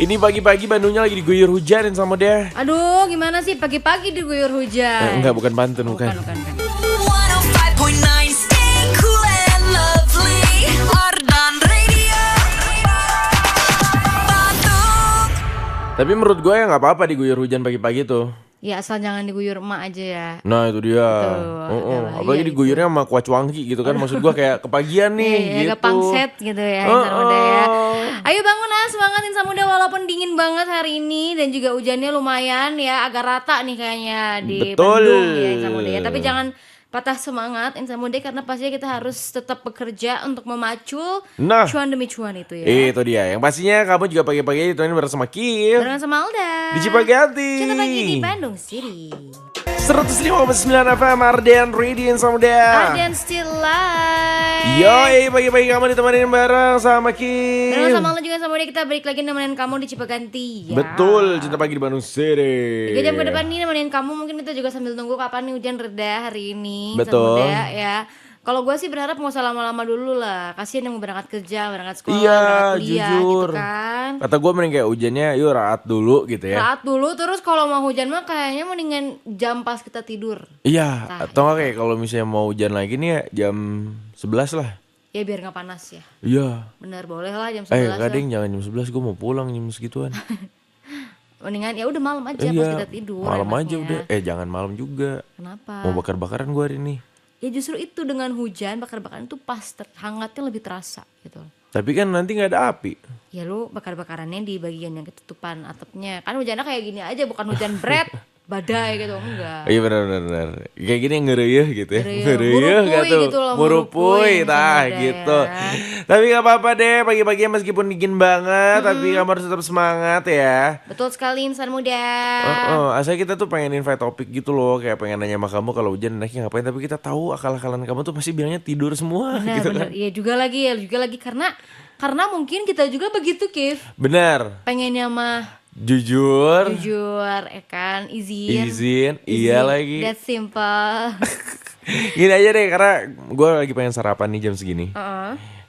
Ini pagi-pagi Bandungnya lagi diguyur hujanin sama dia. Aduh, gimana sih pagi-pagi diguyur hujan? Enggak, bukan Banten, bukan. Bukan. 105.9 Stay cool and lovely Ardan Radio Bandung. Tapi menurut gue ya nggak apa-apa diguyur hujan pagi-pagi tuh. Ya asal jangan diguyur emak aja ya. Nah itu dia. Apalagi iya diguyurnya sama kuah cuangki gitu kan. Maksud gue kayak kepagian nih Iya, gitu. agak pangset gitu ya Insan Muda ya. Ayo bangun semangat Insan Muda walaupun dingin banget hari ini dan juga hujannya lumayan ya, agak rata nih kayaknya di Betul. Bandung ya Insan Muda ya. Tapi jangan patah semangat Insan Muda karena pastinya kita harus tetap bekerja untuk memacu cuan demi cuan itu ya. Itu dia. Yang pastinya kamu juga pagi-pagi itu ini bersama Kim. Barengan sama Alda. Di Cipaganti. Cinta pagi di Bandung City. 105,9 FM Ardan Radio sama dia. Ardan still live. Yoi, pagi-pagi kamu ditemenin bareng sama Kim. Barengan sama Alda juga sama dia, kita balik lagi nemenin kamu di Cipaganti ya. Betul, cinta pagi di Bandung City. 3 jam ke depan nih nemenin kamu, mungkin kita juga sambil tunggu kapan nih hujan reda hari ini. Betul. Insan Muda ya. Kalau gue sih berharap nggak usah lama-lama dulu lah. Kasian yang mau berangkat kerja, berangkat sekolah, Iya, berangkat kuliah jujur. gitu kan. Kata gue mending kayak hujannya yuk raat dulu gitu ya. Raat dulu, terus kalau mau hujan mah kayaknya mendingan jam pas kita tidur. Iya, Nah, atau nggak kayak kalau misalnya mau hujan lagi nih ya jam 11 lah. Ya biar nggak panas ya. Iya. Bener, boleh lah jam 11 Kadang lah. jangan jam 11, gue mau pulang jam segituan. Mendingan ya udah malam aja pas Iya, kita tidur. malam aja enaknya. udah. Jangan malam juga. Kenapa? Mau bakar-bakaran gue hari ini. Ya justru itu dengan hujan bakar-bakaran itu pas hangatnya lebih terasa gitu. Tapi kan nanti nggak ada api. Ya lu bakar-bakarannya di bagian yang ketutupan atapnya. Kan hujannya kayak gini aja, bukan hujan bret, badai gitu, enggak. Iya benar. Kayak gini yang ngereyeh gitu ya. Ngereyeh. nggak Murupui tuh? gitu loh, Murupui, murupui, tah sama gitu. ya. Tapi nggak apa-apa deh, pagi-pagi meskipun dingin banget, tapi kamu harus tetap semangat ya. Betul sekali Insan Muda. Asal kita tuh pengen invite topik gitu loh, kayak pengen nanya sama kamu kalau hujan enaknya ngapain, tapi kita tahu akal-akalan kamu tuh pasti bilangnya tidur semua gitu Benar. kan. Iya juga lagi karena mungkin kita juga begitu Kif. Benar. Pengennya mah Jujur, jujur ya kan, izin. iya lagi. That simple. Gini aja deh, karena gue lagi pengen sarapan nih jam segini.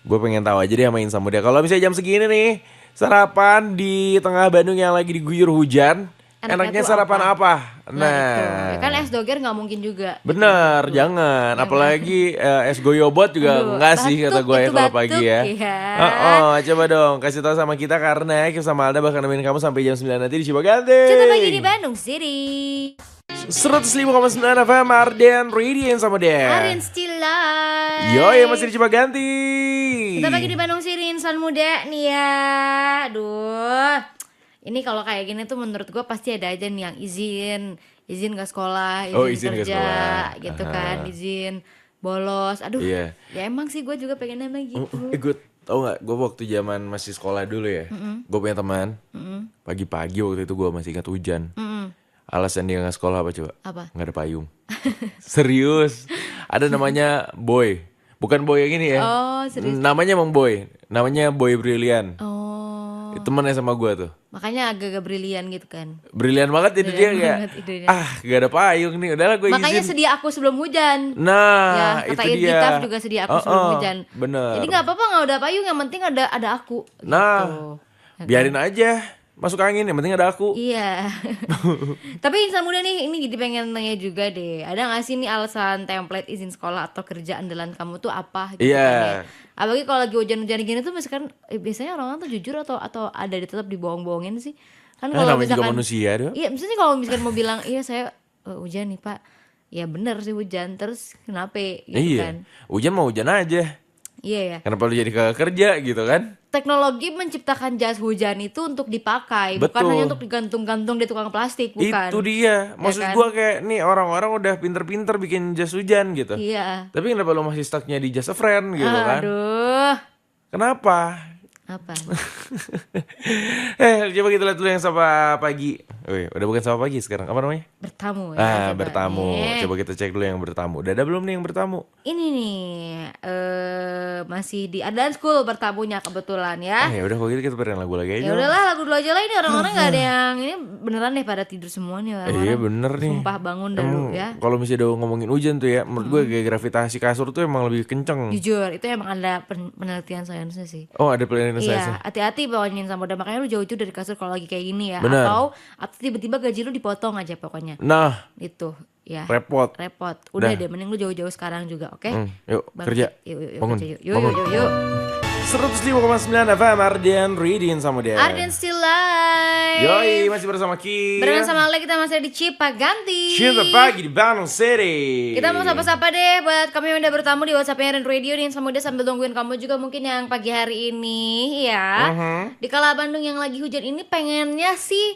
Gue pengen tahu aja deh sama Insan Muda. Kalau misalnya jam segini nih, sarapan di tengah Bandung yang lagi diguyur hujan, enaknya tuh sarapan apa? Nah, itu. Ya kan es doger nggak mungkin juga. Bener, jangan. Apalagi es goyobot juga Aduh, enggak sih kata batuk, gue ya itu kalau batuk, pagi ya. iya. Coba dong kasih tahu sama kita karena Kim sama Alda bakal nemenin kamu sampai jam 9 nanti di Cipaganti. Cinta pagi di Bandung City. 105,9 FM Ardan Radio sama dia. Arin still live. Yoi, masih di Cipaganti. Kita pagi di Bandung City Insan Muda nih ya. Aduh. Ini kalau kayak gini tuh menurut gue pasti ada aja nih yang izin gak sekolah, izin nggak kerja sekolah. gitu kan, izin bolos. Aduh. Iya. Ya emang sih gue juga pengennya gitu. Gue tau gak, gue waktu zaman masih sekolah dulu ya, gue punya teman, pagi-pagi waktu itu gue masih ingat hujan. Alasan dia gak sekolah apa coba? Apa? Gak ada payung. Serius. Ada namanya Boy. Bukan Boy yang ini ya. Oh, serius. Namanya emang Boy. Namanya Boy Brilian. Oh. Temennya sama gue tuh. Makanya agak-agak brilian gitu kan. Brilian banget itu dia Brilian kayak. banget idenya. Gak ada payung nih. Udahlah gue Makanya izin. sedia aku sebelum hujan. Nah, Ya, kata itu dia. Irgitaf juga sedia aku sebelum hujan. Bener. Jadi nggak apa-apa nggak ada payung, yang penting ada aku. Nah, Gitu. biarin aja. Masuk angin, yang penting ada aku. Iya. Tapi Insan Muda nih, ini jadi pengen nanya juga deh. Ada nggak sih nih alasan template izin sekolah atau kerja andalan kamu tuh apa? Gitu Iya. kan ya? Apalagi kalau lagi hujan-hujan gini tuh misalkan biasanya orang-orang tuh jujur atau ada tetap dibohong-bohongin sih. Kan kalau namanya juga misalkan manusia doh. iya, misalnya kalau misalkan mau bilang iya saya hujan nih Pak. Ya bener sih hujan, terus kenapa gitu Iya. kan. Hujan mau hujan aja. Iya ya. Kenapa lu jadi kagak kerja gitu kan? Teknologi menciptakan jas hujan itu untuk dipakai, bukan Betul. hanya untuk digantung-gantung di tukang plastik, bukan. Itu dia. Maksud kan? gua kayak nih orang-orang udah pinter-pinter bikin jas hujan gitu. Iya. Tapi kenapa lu masih stucknya di Just a Friend gitu kan? Aduh. Kenapa? Apa? Coba kita lihat dulu yang sapa pagi. Wih, udah bukan sapa pagi sekarang. Apa namanya? Bertamu ya. coba Bertamu. nih. Coba kita cek dulu yang bertamu. Udah ada belum nih yang bertamu? Ini nih masih di Ardan School bertamunya kebetulan ya. Ya udah kalau gitu kita berikan lagu lagi aja. Ya udahlah, lagu dulu aja lah, ini orang-orang nggak ada yang ini beneran deh pada tidur semua nih orang-orang. Iya bener nih. Sumpah bangun dulu ya. Kalau misalnya udah ngomongin hujan tuh ya, menurut gue kayak gravitasi kasur tuh emang lebih kenceng. Jujur, itu emang ada penelitian sainsnya sih. Oh ada penelitian Buenos Aires. Iya, hati-hati pokoknya Insan Muda. Makanya lu jauh-jauh dari kasur kalau lagi kayak gini ya. Bener. Atau tiba-tiba gaji lu dipotong aja pokoknya. Nah, Itu ya. repot. Udah Nah. deh, mending lu jauh-jauh sekarang juga, oke? Yuk, Bangkit. kerja. Yuk, Bangun. kerja, yuk. Bangun. Yuk. 105,9 FM Ardian Reading sama dia. Arden Still Live. Yoi, masih bersama Ki. Barengan sama Ale, kita masih di Cipaganti. Cinta pagi di Bandung City. Kita mau sapa-sapa deh buat kamu yang udah bertamu di WhatsApp-nya Arden Radio nih, sama dia sambil tungguin kamu juga mungkin yang pagi hari ini ya. Di kala Bandung yang lagi hujan ini pengennya sih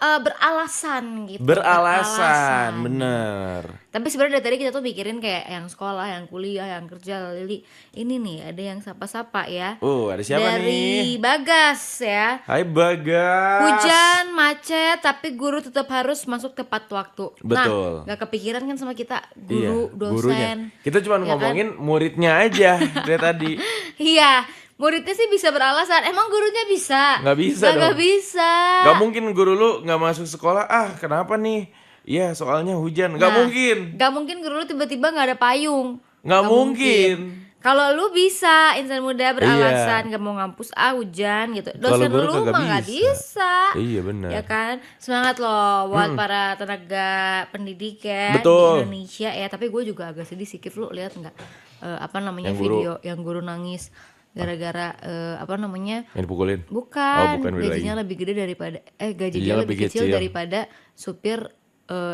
beralasan gitu. Beralasan, bener. Tapi sebenarnya dari tadi kita tuh mikirin kayak yang sekolah, yang kuliah, yang kerja, Lili. Ini nih ada yang sapa-sapa ya. Ada siapa Dari nih? Bagas ya. Hai Bagas. Hujan, macet, tapi guru tetap harus masuk tepat waktu. Betul. Nah, gak kepikiran kan sama kita Iya, guru, dosen. gurunya. Kita cuma Ya kan? ngomongin muridnya aja dari tadi. Iya, muridnya sih bisa beralasan. Emang gurunya bisa? Nggak bisa dong. Nggak bisa. Gak mungkin guru lu gak masuk sekolah. Kenapa nih? Iya, soalnya hujan. Gak Nah, mungkin. Gak mungkin guru lu tiba-tiba gak ada payung. Gak mungkin. Kalau lu bisa, insan muda beralasan gak mau ngampus hujan gitu. Kalau Dosen guru lu kagak mah gak bisa. Iya benar. Ya kan, semangat loh buat para tenaga pendidik ya Betul. di Indonesia ya. Tapi gue juga agak sedih sih, Kif, lu lihat nggak apa namanya Yang guru. video yang guru nangis gara-gara apa namanya? Yang dipukulin. Bukan, bukan, beda gajinya lagi. lebih gede daripada gaji Gajinya dia lebih lebih kecil kecil. daripada supir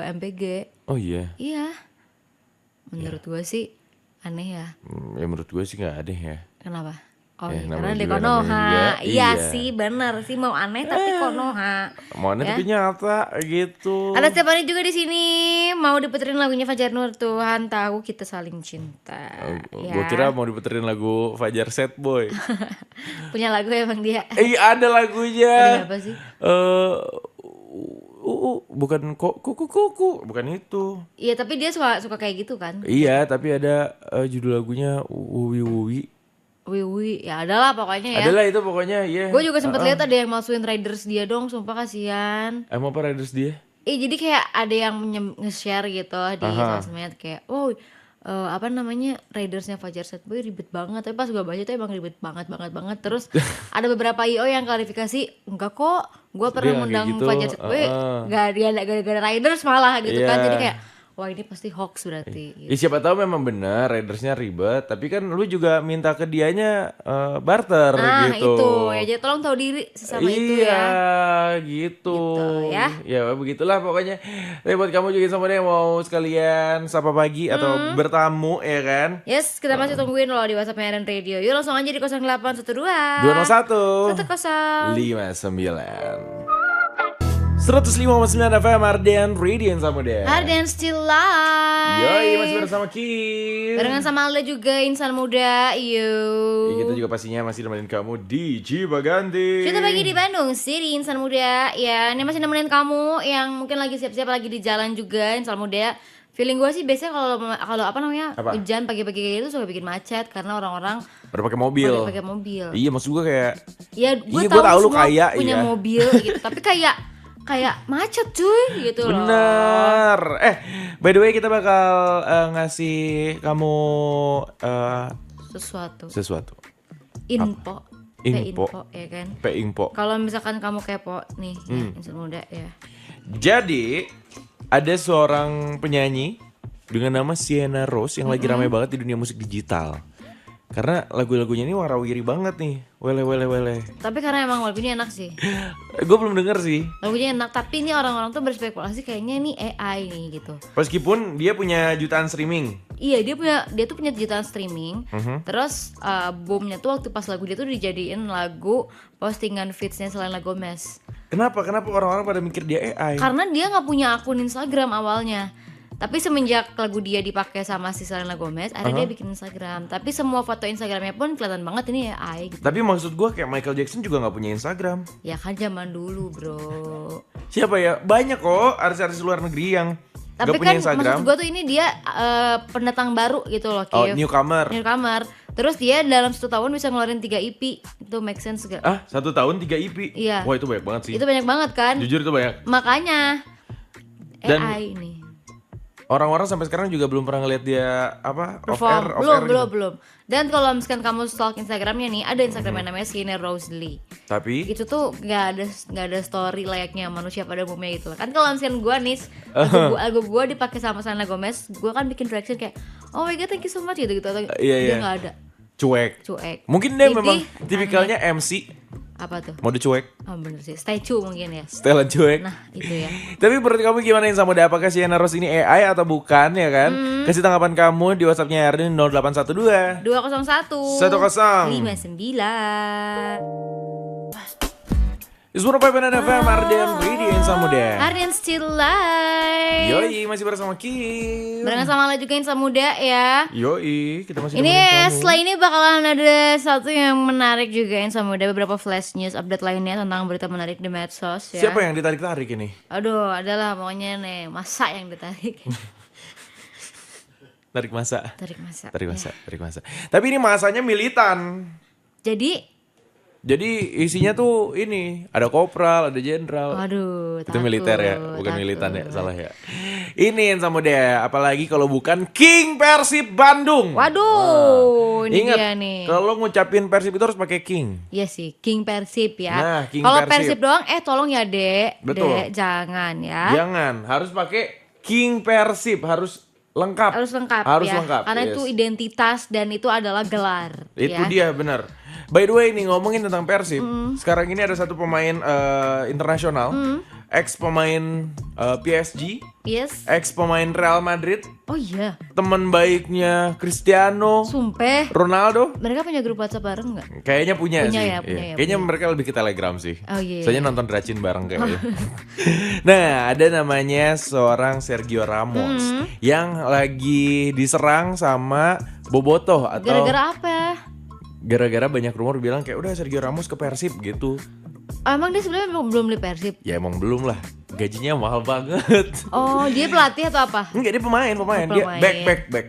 MPG. Oh iya. Iya. Menurut gue sih aneh ya. Ya menurut gue sih gak ada ya. Kenapa? Oh Ya, iya, namanya karena di juga Konoha. namanya juga, Iya iya. sih, bener sih, mau aneh tapi Konoha. Mana Ya. tapi nyata gitu. Ada Stefani juga di sini, mau diputerin lagunya Fajar Nur, Tuhan tahu kita saling cinta. Ya. Gue kira mau diputerin lagu Fajar Set Boy. Punya lagu emang dia. Ada lagunya. Ada apa sih? Bukan kuku, bukan itu. Iya, tapi dia suka kayak gitu kan. Iya, tapi ada judul lagunya Wuwi Wuwi. Wiwi, ya adalah pokoknya ya. Adalah itu pokoknya, iya. Gue juga sempet lihat ada yang masukin riders dia dong, sumpah kasihan. Emang apa riders dia? Jadi kayak ada yang nge-share gitu di sosmed kayak, apa namanya, ridersnya Fajar Set Boy ribet banget. Tapi pas gue baca tuh emang ribet banget. Terus ada beberapa IO yang klarifikasi, enggak kok, gue pernah Dia nggak ngundang kayak gitu, Fajar Set Boy, gak ada riders malah gitu kan. Iya. Jadi kayak, wah ini pasti hoax berarti. Gitu. Ya siapa tahu memang benar ridersnya ribet, tapi kan lu juga minta ke dianya barter Nah gitu. itu ya, jadi tolong tahu diri sesama itu Iya, ya. gitu. Gitu, ya. Ya begitulah pokoknya. Tapi buat kamu juga sama yang mau sekalian sapa pagi atau bertamu ya kan. Yes, kita masih tungguin loh di WhatsApp Medan Radio. Yuk langsung aja di 0812 201 10 105,9 FM Ardian Radian sama dia. Arden Still Live. Yoi, masih bersama Kim. Barengan sama Alda juga, insan muda. Yuk. Kita juga pastinya masih nemenin kamu di Cipaganti. Kita pagi di Bandung City, insan muda. Ya, ini masih nemenin kamu yang mungkin lagi siap-siap lagi di jalan juga, insan muda. Feeling gue sih biasanya kalau apa namanya, Apa? hujan pagi-pagi kayak gitu suka bikin macet karena orang-orang Pada pakai mobil. pakai mobil. Iya, maksud gue kayak Ya, gue Iya, gua tahu lu semua kaya, punya iya. mobil gitu, tapi kayak macet cuy gitu loh. bener. By the way kita bakal ngasih kamu Sesuatu. Info. Info. Ya kan. P-info. Kalau misalkan kamu kepo nih, ya, insan muda ya. Jadi ada seorang penyanyi dengan nama Sienna Rose yang lagi ramai banget di dunia musik digital. Karena lagu-lagunya ini warawiri banget nih. Wele. Tapi karena emang lagunya enak sih. Gue belum denger sih. Lagunya enak, tapi ini orang-orang tuh berspekulasi kayaknya ini AI nih gitu. Meskipun dia punya jutaan streaming. Iya, dia tuh punya jutaan streaming. Terus boomnya tuh waktu pas lagu dia tuh dijadiin lagu postingan feedsnya Selena Gomez. Kenapa orang-orang pada mikir dia AI? Karena dia nggak punya akun Instagram awalnya. Tapi semenjak lagu dia dipakai sama si Selena Gomez, akhirnya dia bikin Instagram. Tapi semua foto Instagramnya pun kelihatan banget ini AI gitu. Tapi maksud gue kayak Michael Jackson juga gak punya Instagram. Ya kan zaman dulu bro. Siapa ya? Banyak kok artis-artis luar negeri yang Tapi gak punya kan Instagram. maksud gue tuh ini dia pendatang baru gitu loh, Oh, Kif. newcomer. Terus dia dalam 1 tahun bisa ngeluarin 3 EP. Itu make sense gak? 1 tahun 3 EP? Iya. Wah itu banyak banget sih. Itu banyak banget kan? Jujur itu banyak. Makanya Dan- AI ini. Orang-orang sampai sekarang juga belum pernah ngeliat dia apa perform. off air gitu. Belum. Dan kalau misalkan kamu stalk Instagramnya nih, ada Instagram yang namanya Skinner Rose Lee. Tapi Itu tuh nggak ada story layaknya manusia pada umumnya gitu. Kan kalau misalkan gue nih, lagu gue dipakai sama Selena Gomez, gue kan bikin reaction kayak, oh my god thank you so much gitu. Atau dia nggak ada. Cuek. Jadi, Mungkin dia memang tipikalnya MC. Apa tuh? Mode cuek. Oh bener sih, statue mungkin ya. Setelan cuek. Nah itu ya. Tapi menurut kamu gimana yang sama apakah Sienna Rose ini AI atau bukan ya kan? Kasih tanggapan kamu di WhatsApp-nya Erdin 0812 201 10 59. Suara Pepenan FM Ardian Radio Insan Muda. Ardian still live. Yoi, masih bersama Kim. Barengan sama lo juga Insan Muda ya. Yoi, kita masih Ini nemenin kamu. setelah ini bakalan ada satu yang menarik juga Insan Muda, beberapa flash news update lainnya tentang berita menarik di medsos ya. Siapa yang ditarik-tarik ini? Aduh, adalah pokoknya nih masa yang ditarik. Tarik masa. Tarik masa. Tarik masa. Tapi ini masanya militan. Jadi isinya tuh ini, ada kopral, ada jenderal. Waduh, Itu militer ya, bukan takut. militan ya, salah ya. Ini yang sama dia, apalagi kalau bukan King Persib Bandung. Waduh, ini Ingat, dia nih. kalau ngucapin Persib itu harus pakai King. Iya sih, King Persib ya. Nah, King Kalau Persib. Persib doang, tolong ya Dek. Betul. Dek, jangan ya. Jangan, harus pakai King Persib, harus lengkap. Harus lengkap Harus ya. lengkap, Karena yes. itu identitas dan itu adalah gelar. Itu ya. dia benar. By the way nih ngomongin tentang Persib, sekarang ini ada satu pemain internasional, ex pemain PSG, Yes. ex pemain Real Madrid, Oh iya. teman baiknya Cristiano Sumpah. Ronaldo. Mereka punya grup WhatsApp bareng nggak? Kayaknya punya Punya sih. ya, punya Iya. ya, Kayaknya punya. mereka lebih ke Telegram sih. Oh, iya, Soalnya iya. nonton Dracin bareng kayaknya. Nah, ada namanya seorang Sergio Ramos yang lagi diserang sama Bobotoh atau Gara-gara apa? gara-gara banyak rumor bilang kayak udah Sergio Ramos ke Persib gitu. Oh, emang dia sebenarnya belum beli Persib? Ya emang belum lah. Gajinya mahal banget. Oh, dia pelatih atau apa? Enggak, dia pemain. Dia pemain. back.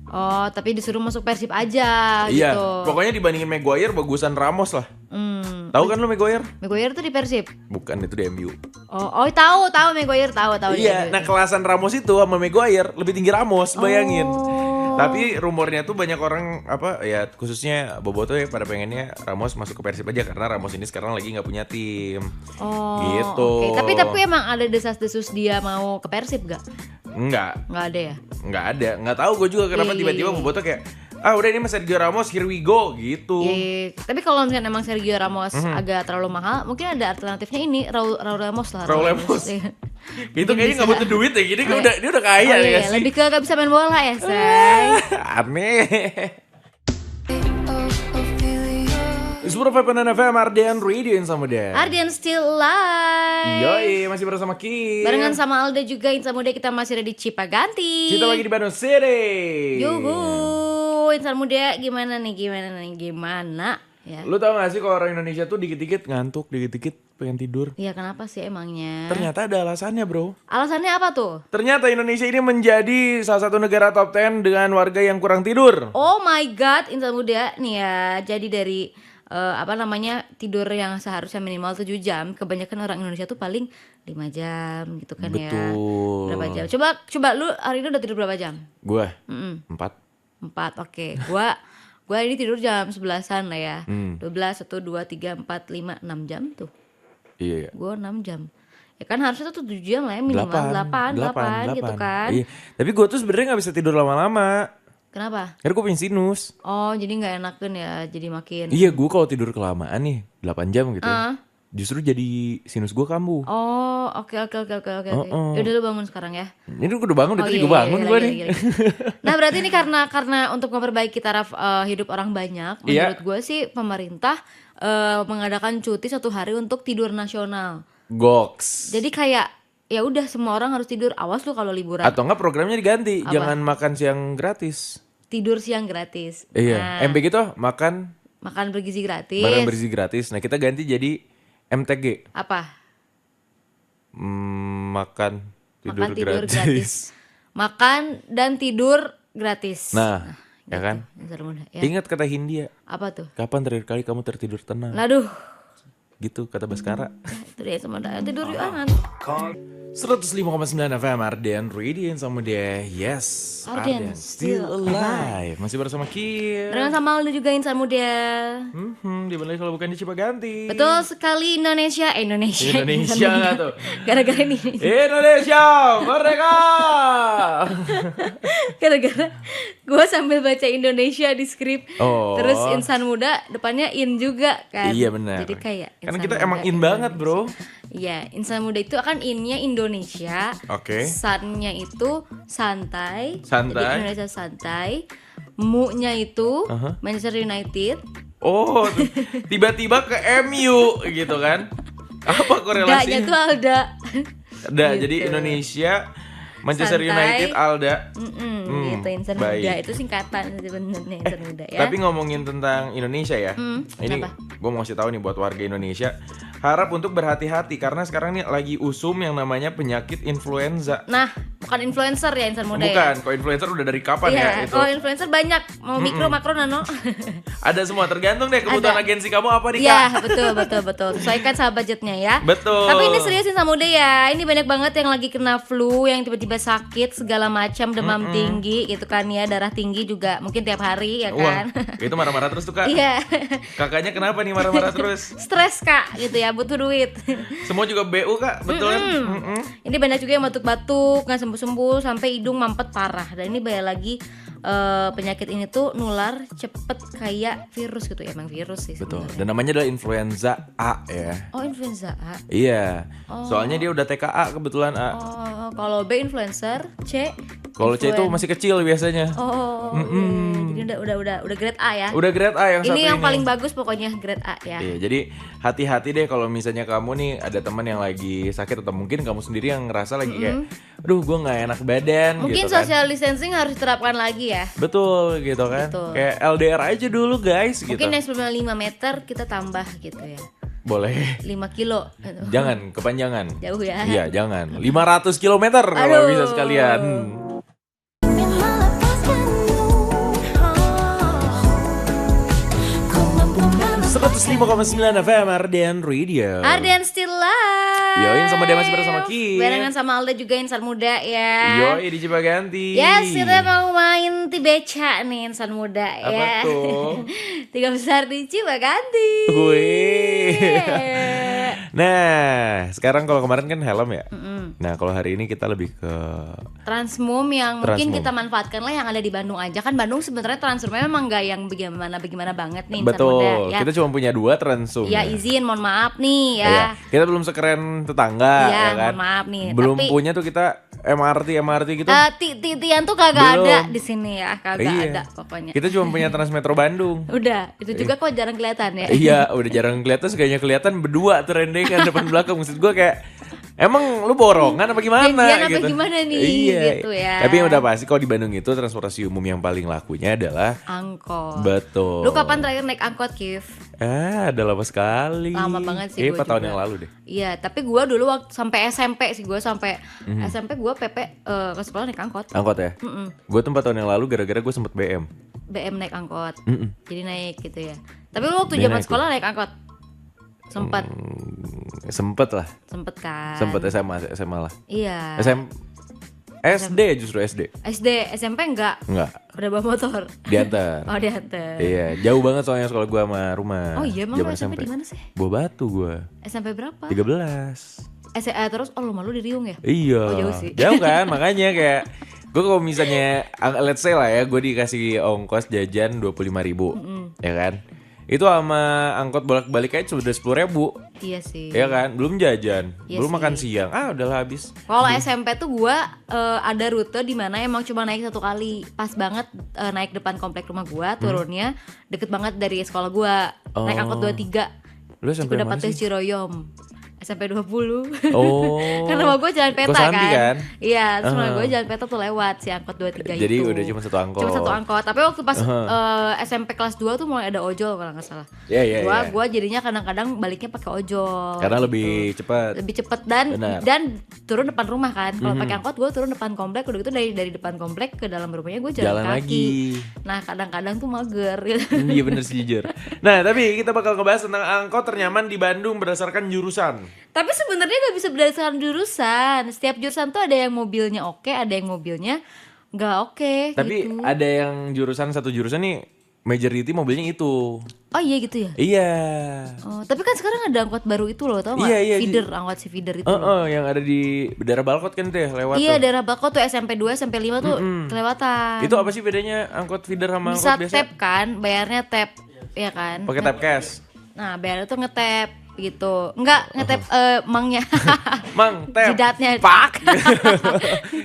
Oh, tapi disuruh masuk Persib aja Iya, gitu. pokoknya dibandingin Maguire bagusan Ramos lah. Hmm. Tahu kan lu Maguire? Maguire tuh di Persib. Bukan, itu di MU. Oh, tahu Maguire, tahu Iya, dia. nah kelasan Ramos itu sama Maguire lebih tinggi Ramos, bayangin. Oh. Tapi rumornya tuh banyak orang apa ya khususnya Bobotoh ya pada pengennya Ramos masuk ke Persib aja karena Ramos ini sekarang lagi nggak punya tim. Oh, Gitu. oke. Tapi emang ada desas-desus dia mau ke Persib gak? Enggak, Nggak ada ya? nggak tahu gue juga kenapa Iya, tiba-tiba iya. Bobotoh kayak udah ini mas Sergio Ramos, here we go gitu. Iya, tapi kalau misalnya emang Sergio Ramos agak terlalu mahal, mungkin ada alternatifnya ini Raul Ramos lah. Raul Ramos. Iya. Itu kayaknya nggak butuh duit ya, gini kan dia udah Oh, kaya ya iya, sih. lebih ke gak bisa main bola ya, say. Aneh. Suara Pepenan FM Ardian Radio Insan Muda. Ardian still live. Yoi, masih bersama Kim. Barengan sama Alda juga Insan Muda, kita masih ada di Cipaganti. Kita lagi di Bandung City. Yuhu, Insan Muda gimana nih? Gimana? Ya. Lu tau gak sih kalau orang Indonesia tuh dikit-dikit ngantuk, dikit-dikit pengen tidur. Iya, kenapa sih emangnya? Ternyata ada alasannya bro. Alasannya apa tuh? Ternyata Indonesia ini menjadi salah satu negara top 10 dengan warga yang kurang tidur. Oh my god, Insan Muda nih ya. Jadi dari tidur yang seharusnya minimal 7 jam, kebanyakan orang Indonesia tuh paling 5 jam gitu kan ya. Betul. Berapa jam? Coba lu hari ini udah tidur berapa jam? Gua 4. 4, oke. Gua ini tidur jam 11-an lah ya. 12, 1, 2, 3, 4, 5, 6 jam tuh. Iya. Gua 6 jam. Ya kan harusnya tuh 7 jam lah ya minimal 8 gitu kan. Iya. Tapi gue tuh sebenarnya nggak bisa tidur lama-lama. Kenapa? Karena gue punya sinus. Oh, jadi nggak enakan ya, jadi makin. Iya, gue kalau tidur kelamaan nih 8 jam gitu ya, justru jadi sinus gue kambuh. Oh, oke. Yaudah lu bangun sekarang ya. Ini gue udah bangun, Oh, tadi iya, gue bangun iya, gue lagi, nih. lagi. Nah, berarti ini karena untuk memperbaiki taraf hidup orang banyak, Iya. menurut gue sih pemerintah mengadakan cuti 1 hari untuk tidur nasional. Goks. Jadi kayak ya udah semua orang harus tidur. Awas lu kalau liburan. Atau enggak programnya diganti, Apa? jangan makan siang gratis. Tidur siang gratis. Iya, Nah, MBG tuh makan makan bergizi gratis. barang bergizi gratis. Nah kita ganti jadi MTG, Apa? makan tidur, Makan tidur gratis. gratis. Makan dan tidur gratis. Nah, ya kan? Insan Muda, ya. Ingat kata Hindia, Apa tuh? kapan terakhir kali kamu tertidur tenang? Laduh. gitu kata Baskara. Itu dia sama tidur yuk nanti. 105,9 FM Arden Radio sama dia. Yes, Arden still alive. Masih bersama Kim. Barengan sama Aldo juga Insan Muda. Di mana kalau bukan di Cipaganti. Betul sekali Indonesia Indonesia Insan nggak Muda. tuh? Gara-gara ini. Indonesia merdeka. Gara-gara gue sambil baca Indonesia di skrip. Oh. Terus Insan Muda depannya in juga kan. Iya benar. Jadi kayak Karena Insan kita Muda emang in banget bro. Iya, Insan Muda itu akan innya Indonesia. Oke. Sannya itu santai. Santai. Jadi Indonesia santai. Mu-nya itu Manchester United. Oh, tiba-tiba ke MU gitu kan? Apa korelasinya? Da-nya tuh Alda. Jadi Gitu. Indonesia, Manchester Santai. United, Alda. Gitu Insan baik. Muda itu singkatan sebenarnya Insan Muda ya. Tapi ngomongin tentang Indonesia ya, ini kenapa? gue mau kasih tahu nih buat warga Indonesia, harap untuk berhati-hati karena sekarang nih lagi usum yang namanya penyakit influenza. Nah, bukan influencer ya Insan Muda Bukan, ya. kalau influencer udah dari kapan Iya, ya itu? kalau influencer banyak, mau mikro, makro, nano. Ada semua, tergantung deh kebutuhan Ada. agensi kamu apa nih Iya, Kak? betul. Sesuaikan sama budgetnya ya. Betul. Tapi ini serius Insan Muda ya. Ini banyak banget yang lagi kena flu, yang tiba-tiba sakit segala macam, demam tinggi gitu kan ya, darah tinggi juga mungkin tiap hari ya Wah, kan. itu marah-marah terus tuh Kak. Iya. Kakaknya kenapa nih marah-marah terus? Stres Kak gitu ya, butuh duit. Semua juga BU Kak, betul kan? Ini banyak juga yang batuk-batuk, nggak sembuh-sembuh sampai hidung mampet parah. Dan ini banyak lagi penyakit ini tuh nular cepet kayak virus gitu ya, emang virus sih Betul. sebenarnya. Dan namanya adalah influenza A ya. Oh, influenza A. Iya. Soalnya dia udah TKA kebetulan A. Oh, kalau B influencer, C Kalau C itu masih kecil biasanya. Oh, iya. Jadi udah grade A ya. Udah grade A yang satu Ini ini. yang paling bagus pokoknya grade A ya. Iya, jadi hati-hati deh kalau misalnya kamu nih ada teman yang lagi sakit atau mungkin kamu sendiri yang ngerasa lagi kayak, aduh gue nggak enak badan Mungkin gitu kan. social distancing harus diterapkan lagi ya. Betul gitu kan. Betul. Kayak LDR aja dulu guys gitu. Mungkin yang sebelumnya 5 meter kita tambah gitu ya. Boleh. 5 kilo gitu. Jangan kepanjangan. Jauh ya. Iya, jangan. 500 km kalau Aduh. bisa sekalian. Melepaskanmu. 105,9 FM Arden Radio. Arden still live. Yoin sama dia masih bersama Kim. Barengan sama Alda juga Insan Muda ya. Yoi di Cipaganti. Yes, kita mau main Tibeca nih Insan Muda Apa ya. tuh? Tiga besar di Cipaganti. Wih. Yeah. Nah, sekarang kalau kemarin kan helm ya. Nah, kalau hari ini kita lebih ke Transmum yang mungkin Transmum. kita manfaatkan lah yang ada di Bandung aja. Kan Bandung sebenarnya Transmumnya memang nggak yang bagaimana banget nih Insan Muda betul. ya. Kita cuma punya 2 Transum. Ya izin, mohon maaf nih ya. Iya. Kita belum sekeren tetangga Iya, ya kan. mohon maaf nih. Belum Tapi punya tuh kita MRT gitu. Titian tuh kagak Belum. ada di sini ya, kagak Iya. ada pokoknya. Kita cuma punya Transmetro Bandung. Udah, itu juga kok jarang kelihatan ya. Iya, udah jarang kelihatan, kayaknya kelihatan berdua terendengan depan belakang. Maksud gue kayak emang lu borongan apa gimana Janjian apa gitu. gimana nih, Iya. gitu ya. Tapi yang udah pasti kalau di Bandung itu transportasi umum yang paling lakunya adalah Angkot. betul. Lu kapan terakhir naik angkot, Kif? Udah lama sekali. Lama banget sih gua 4 tahun juga. yang lalu deh. Iya, tapi gua dulu waktu sampai SMP sih, gua sampai SMP gua PP ke sekolah naik angkot. Angkot ya? Gue tuh 4 tahun yang lalu gara-gara gue sempet BM. BM naik angkot. Mm-mm. Jadi naik gitu ya. Tapi lu waktu Dia zaman naik sekolah naik angkot? Sempet Sempet lah. Sempet kan? Sempet SMA lah. Iya. SD justru SD. SD, SMP enggak? Enggak, Udah bawa motor. diantar. Oh, diantar. Iya, jauh banget soalnya sekolah gue sama rumah. Oh iya, emang lu Zaman SMP di mana sih? Buah Batu gue. SMP berapa? 13. Terus lu malu di Riung ya? Iya. Oh, jauh sih. Jauh kan, makanya kayak gue kalau misalnya let's say lah ya, gue dikasih ongkos jajan 25.000, ya kan? Itu sama angkot bolak-balik aja sudah 10.000, Iya sih. ya kan? Belum jajan, Iya belum sih. makan siang, udahlah habis. Kalau SMP tuh gua ada rute di mana emang cuma naik 1 kali. Pas banget naik depan komplek rumah gua, turunnya deket banget dari sekolah gua. Naik angkot 23. Lu SMP Udah mana Patris sih? Ciroyom. SMP 20. Oh. Kan rumah gue jalan peta Kosambi kan? Iya, terus rumah gue jalan peta tuh lewat si angkot 23 itu. Jadi udah cuma satu angkot. Cuma satu angkot. Tapi waktu pas SMP kelas 2 tuh mulai ada ojol kalau nggak salah. Iya. Gua jadinya kadang-kadang baliknya pakai ojol. Karena lebih cepat. Lebih cepet dan turun depan rumah kan. Kalau pakai angkot gue turun depan komplek, udah gitu dari depan komplek ke dalam rumahnya gue jalan kaki. Lagi. Nah, kadang-kadang tuh mager. Iya bener sih jujur. Nah, tapi kita bakal ngebahas tentang angkot ternyaman di Bandung berdasarkan jurusan. Tapi sebenarnya nggak bisa berdasarkan jurusan. Setiap jurusan tuh ada yang mobilnya oke, ada yang mobilnya nggak oke. Tapi gitu. ada yang satu jurusan nih majority mobilnya itu. Oh iya gitu ya? Iya. Oh, tapi kan sekarang ada angkot baru itu loh, tau nggak? Iya, Feeder, angkot si feeder itu. Loh. Yang ada di daerah Balkot kan tuh lewat. Iya, tuh. daerah Bako tuh SMP 2, SMP 5 tuh kelewatan. Itu apa sih bedanya angkot feeder sama bisa angkot biasa? tap kan, bayarnya tap, ya kan? Pakai tap cash. Nah, bayarnya tuh ngetap gitu. Enggak, ngetap mangnya. Mang, tap. Jidatnya. Pak.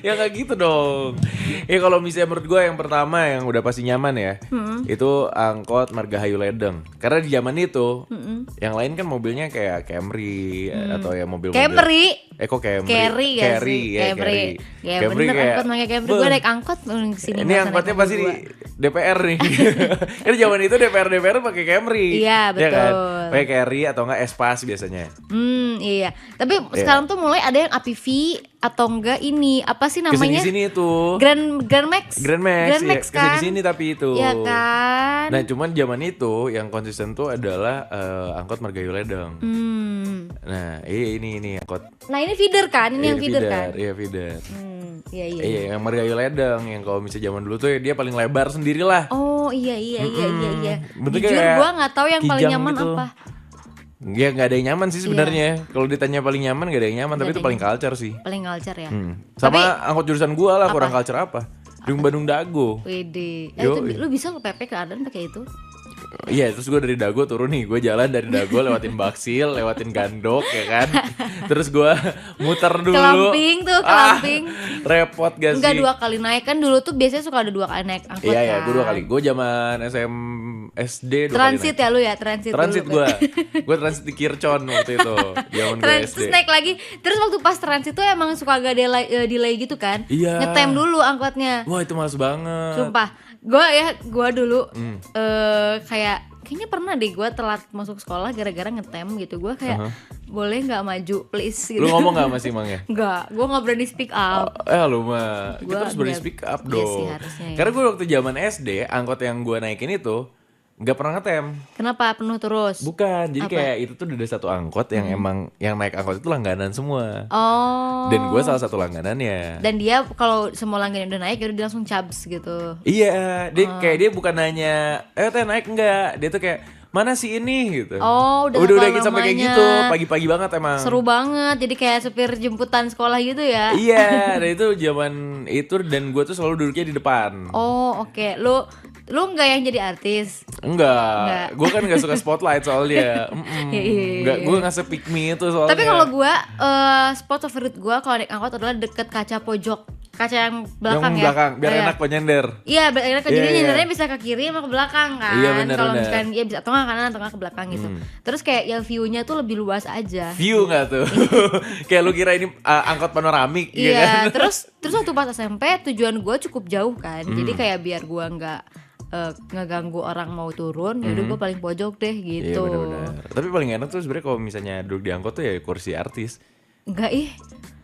Ya nggak gitu dong. Ya kalau misalnya menurut gue yang pertama yang udah pasti nyaman ya, itu angkot Margahayu Ledeng. Karena di zaman itu, yang lain kan mobilnya kayak Camry atau ya mobil-mobil. Camry. Kok Camry? Carry gak Carry, sih? ya, Camry. Ya Camry bener, kayak, angkot pakai Camry. Gue naik angkot sini. ini angkotnya pasti di DPR nih. Kan zaman itu DPR pakai Camry. Iya, Ya kan? betul. Pakai Carry atau enggak Espas biasanya. Iya. Tapi sekarang tuh mulai ada yang APV atau enggak ini apa sih namanya? Kesini itu. Grand Max. Grand Max kan? kesini tapi itu. Iya kan? Nah cuman zaman itu yang konsisten tuh adalah angkot Margahayu Ledeng. Nah ini angkot. Nah ini feeder kan? Ini yang feeder kan? Iya feeder. Iya. Iya yang Margahayu Ledeng yang kalau misalnya zaman dulu tuh ya dia paling lebar sendirilah. Oh iya. Bentuknya Jujur kayak gue nggak tahu yang paling kijang nyaman gitu. apa. Ya nggak ada yang nyaman sih sebenarnya. Kalau ditanya paling nyaman nggak ada yang nyaman, tapi itu paling culture sih. Paling culture ya. Sama angkot jurusan gua lah kurang culture apa? Bandung Dago. Wede. Yo, Itu lu bisa ke PP ke Adan pakai itu? Iya, terus gue dari Dago turun nih, gue jalan dari Dago lewatin Baksil, lewatin Gandok ya kan. Terus gue muter dulu. Kelamping tuh, kelamping. Repot gak sih? Enggak 2 kali naik kan dulu tuh biasanya suka ada 2 kali naik angkot kan. Iya, gue 2 kali. Gue zaman SD 2 transit kali naik. ya lu ya, transit gue. Gue transit di Kircon waktu itu. Zaman gue SD. Terus naik lagi. Terus waktu pas transit tuh emang suka agak delay gitu kan. Iya. Ngetem dulu angkotnya. Wah, itu males banget. Sumpah. Gue dulu kayaknya pernah deh gue telat masuk sekolah gara-gara ngetem gitu. Gue kayak boleh nggak maju please gitu. Lu ngomong gak sama si Mangnya? Nggak, gue nggak berani speak up. Lu mah kita harus berani speak up Iya dong. sih, harusnya ya. Karena gue waktu zaman SD angkot yang gue naikin itu nggak pernah ngetem. Kenapa penuh terus? Bukan, jadi kayak itu tuh udah satu angkot yang emang yang naik angkot itu langganan semua. Oh. Dan gue salah satu langganannya. Dan dia kalau semua langganan udah naik, dia langsung cabs gitu. Iya, dia kayak dia bukan nanya, teh naik enggak? Dia tuh kayak mana sih ini gitu. Oh, udah gitu sampai kayak gitu, pagi-pagi banget emang. Seru banget, jadi kayak supir jemputan sekolah gitu ya. Iya, dan itu zaman itu dan gue tuh selalu duduknya di depan. Oh, oke. Lu nggak yang jadi artis? Enggak. Gue kan nggak suka spotlight soalnya. Enggak, gue nggak se-pick me itu soalnya. Tapi kalau gue spot favorit gue kalau naik angkot adalah deket kaca pojok, kaca yang belakang yang belakang, biar Iya. enak kok nyender. Iya, biar enak. Jadi Iya. nyendernya bisa ke kiri sama ke belakang kan. Iya, bener, kalau bener. misalkan ya bisa atau nggak kanan atau nggak ke belakang gitu. Terus kayak yang view-nya tuh lebih luas aja. View nggak tuh? Kayak lu kira ini angkot panoramik gitu Iya, kan? terus waktu pas SMP tujuan gue cukup jauh kan. Jadi kayak biar gue nggak ngeganggu orang mau turun, yaudah gue paling pojok deh Iya gitu. benar-benar. Tapi paling enak tuh sebenarnya kalau misalnya duduk di angkot tuh ya kursi artis. Enggak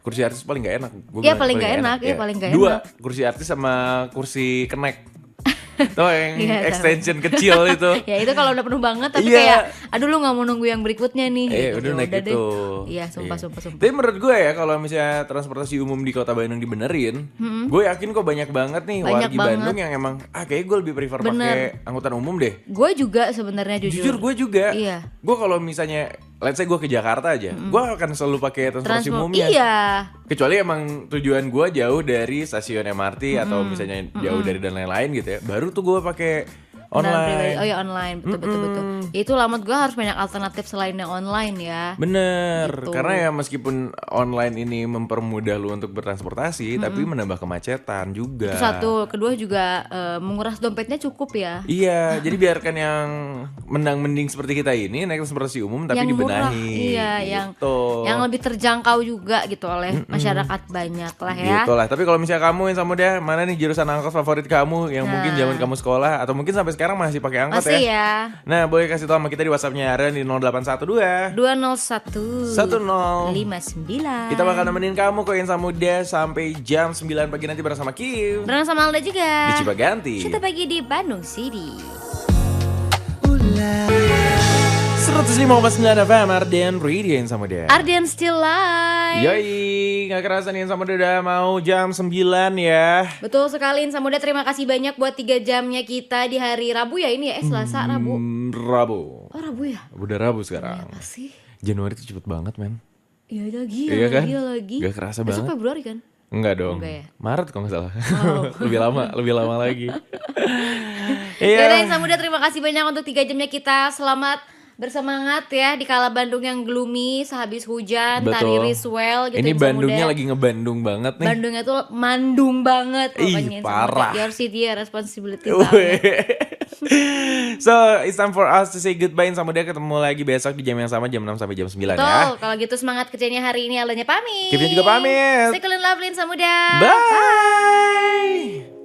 Kursi artis paling gak enak. Iya, paling nggak enak, iya, paling nggak Dua, enak. kursi artis sama kursi kenek. Tuh yang Iya, extension kecil itu. Ya itu kalau udah penuh banget tapi Iya. kayak aduh lu nggak mau nunggu yang berikutnya nih gitu. Udah naik deh. itu. Iya, sumpah. Tapi menurut gue ya kalau misalnya transportasi umum di Kota Bandung dibenerin, gue yakin kok banyak banget nih Banyak wargi banget. Bandung yang emang kayak gue lebih prefer pakai angkutan umum deh. Gue juga sebenarnya Jujur gue juga. Iya. Gue kalau misalnya let's say gue ke Jakarta aja, gue akan selalu pakai transportasi umumnya. Iya. Kecuali emang tujuan gue jauh dari stasiun MRT atau misalnya jauh dari dan lain-lain gitu ya. Baru tuh gue pakai kendaraan Online. pribadi. Oh ya online, betul. Ya itulah menurut gue harus banyak alternatif selain yang online ya. Bener, Gitu. karena ya meskipun online ini mempermudah lu untuk bertransportasi, tapi menambah kemacetan juga. Itu satu, kedua juga menguras dompetnya cukup ya. Iya, jadi biarkan yang mending seperti kita ini naik transportasi umum tapi yang murah, dibenahi. iya, gitu. yang lebih terjangkau juga gitu oleh masyarakat banyak lah ya. Gitu lah. Tapi kalau misalnya kamu yang sama dia, mana nih jurusan angkot favorit kamu yang mungkin zaman kamu sekolah atau mungkin sampai sekarang masih pakai angkot Masih ya? ya. Nah, boleh kasih tahu sama kita di WhatsApp-nya Aren di 0812 201 10 59. Kita bakal nemenin kamu kok Insan Muda sampai jam 9 pagi nanti bersama Kim Berenang sama Alda juga. di Cipaganti. Kita pagi di Bandung City. 105,9 FM Ardian Radio Insan Muda. Ardian still live. Yoi, gak kerasa nih Insan Muda udah mau jam 9 ya. Betul sekali Insan Muda, terima kasih banyak buat 3 jamnya kita di hari Rabu ya ini ya. Selasa, Rabu. Rabu. Oh Rabu ya? Udah Rabu sekarang. Apa sih? Januari tuh cepet banget men. Iya lagi ya, Iya kan? gila lagi. Gak kerasa Besok banget. Februari kan? Enggak dong. Enggak ya? Maret kalau nggak salah. Oh. lebih lama lagi. Ya udah Iya. Insan Muda, terima kasih banyak untuk 3 jamnya kita. Selamat bersemangat ya di kala Bandung yang gloomy sehabis hujan, tari Riswell gitu. Ini Insan Bandungnya Muda. lagi ngebandung banget nih. Bandungnya tuh mandung banget Ih, pokoknya Insan parah. Muda. Your city ya, responsibility Weh. banget. So, it's time for us to say goodbye sama dia. Ketemu lagi besok di jam yang sama, jam 6 sampai jam 9 ya. Betul, kalau gitu semangat kerjanya hari ini. Alanya pamit. Kipnya juga pamit. Stay cool and lovely Insan Muda. Bye.